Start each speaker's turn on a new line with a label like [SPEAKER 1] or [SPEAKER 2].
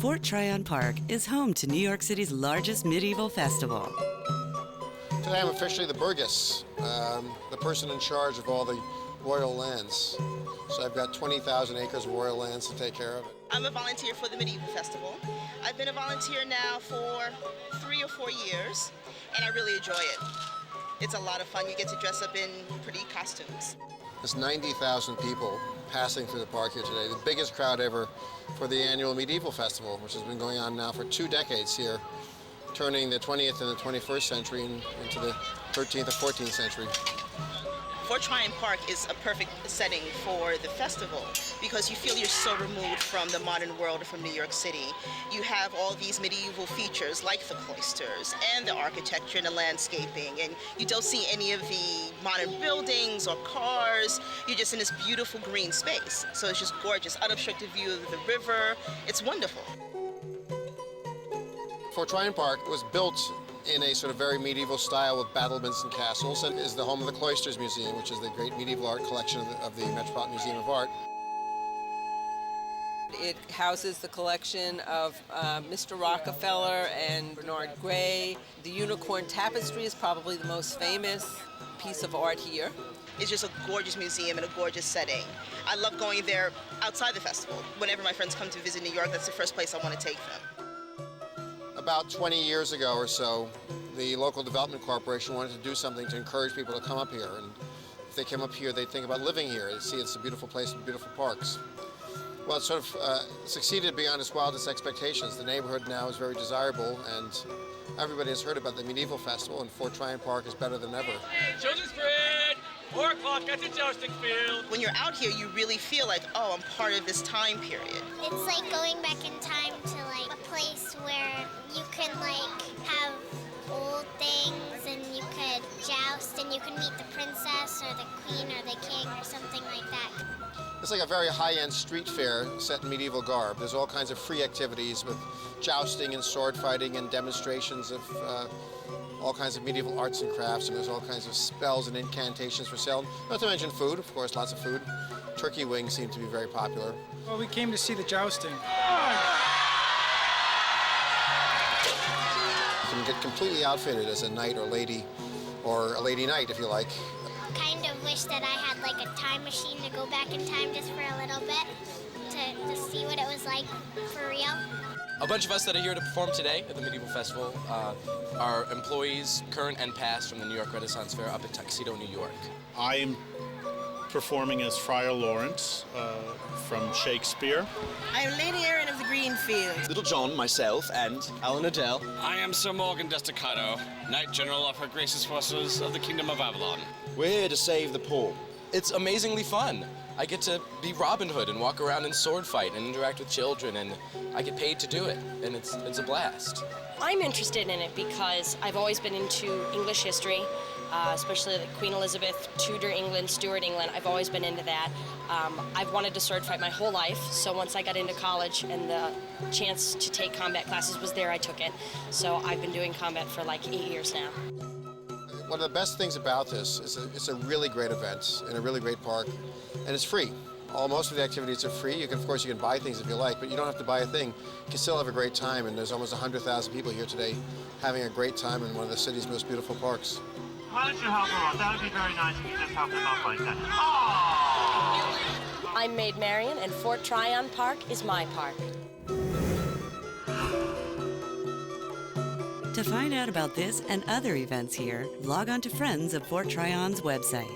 [SPEAKER 1] Fort Tryon Park is home to New York City's largest medieval festival.
[SPEAKER 2] Today I'm officially the burgess, the person in charge of all the royal lands. So I've got 20,000 acres of royal lands to take care of.
[SPEAKER 3] I'm a volunteer for the Medieval Festival. I've been a volunteer now for 3 or 4 years, and I really enjoy it. It's a lot of fun. You get to dress up in pretty costumes.
[SPEAKER 2] There's 90,000 people passing through the park here today, the biggest crowd ever for the annual Medieval Festival, which has been going on now for 2 decades here, turning the 20th and the 21st century into the 13th or 14th century.
[SPEAKER 3] Fort Tryon Park is a perfect setting for the festival because you feel you're so removed from the modern world from New York City. You have all these medieval features like the cloisters and the architecture and the landscaping, and you don't see any of the modern buildings or cars. You're just in this beautiful green space. So it's just gorgeous, unobstructed view of the river. It's wonderful.
[SPEAKER 2] Fort Tryon Park was built in a sort of very medieval style with battlements and castles, and is the home of the Cloisters Museum, which is the great medieval art collection of the Metropolitan Museum of Art.
[SPEAKER 4] It houses the collection of Mr. Rockefeller and Bernard Gray. The Unicorn Tapestry is probably the most famous piece of art here.
[SPEAKER 3] It's just a gorgeous museum and a gorgeous setting. I love going there outside the festival. Whenever my friends come to visit New York, that's the first place I want to take them.
[SPEAKER 2] About 20 years ago or so, the local development corporation wanted to do something to encourage people to come up here. And if they came up here, they'd think about living here. They'd see it's a beautiful place with beautiful parks. Well, it sort of succeeded beyond its wildest expectations. The neighborhood now is very desirable, and everybody has heard about the Medieval Festival, and Fort Tryon Park is better than ever.
[SPEAKER 5] Children's parade, 4 o'clock at the jousting field.
[SPEAKER 3] When you're out here, you really feel like, oh, I'm part of this time period.
[SPEAKER 6] It's like going back in time to like a place where you can like have old things and you could joust and you can meet the princess or the queen or the king or something like that.
[SPEAKER 2] It's like a very high-end street fair set in medieval garb. There's all kinds of free activities with jousting and sword fighting and demonstrations of all kinds of medieval arts and crafts, and there's all kinds of spells and incantations for sale. Not to mention food, of course, lots of food. Turkey wings seem to be very popular.
[SPEAKER 7] Well, we came to see the jousting.
[SPEAKER 2] You can get completely outfitted as a knight or lady, or a lady knight if you like.
[SPEAKER 6] Kind of wish that I had like a time machine to go back in time just for a little bit to see what it was like for real.
[SPEAKER 8] A bunch of us that are here to perform today at the Medieval Festival are employees, current and past, from the New York Renaissance Fair up in Tuxedo, New York.
[SPEAKER 9] I'm performing as Friar Lawrence from Shakespeare.
[SPEAKER 3] I'm Lady Erin of the Greenfield.
[SPEAKER 10] Little John, myself, and Alan Adele.
[SPEAKER 5] I am Sir Morgan Destacado, Knight General of Her Grace's Forces of the Kingdom of Avalon.
[SPEAKER 10] We're here to save the poor.
[SPEAKER 8] It's amazingly fun. I get to be Robin Hood and walk around and sword fight and interact with children, and I get paid to do it, and it's a blast.
[SPEAKER 11] I'm interested in it because I've always been into English history, especially like Queen Elizabeth, Tudor England, Stuart England. I've always been into that. I've wanted to sword fight my whole life, so once I got into college and the chance to take combat classes was there, I took it. So I've been doing combat for like 8 years now.
[SPEAKER 2] One of the best things about this is it's a really great event in a really great park, and it's free. Most of the activities are free. Of course, you can buy things if you like, but you don't have to buy a thing. You can still have a great time, and there's almost 100,000 people here today having a great time in one of the city's most beautiful parks.
[SPEAKER 12] Why don't you help her out? That would be very nice if you just helped them out like that. Oh!
[SPEAKER 11] I'm Maid Marian, and Fort Tryon Park is my park.
[SPEAKER 1] To find out about this and other events here, log on to Friends of Fort Tryon's website.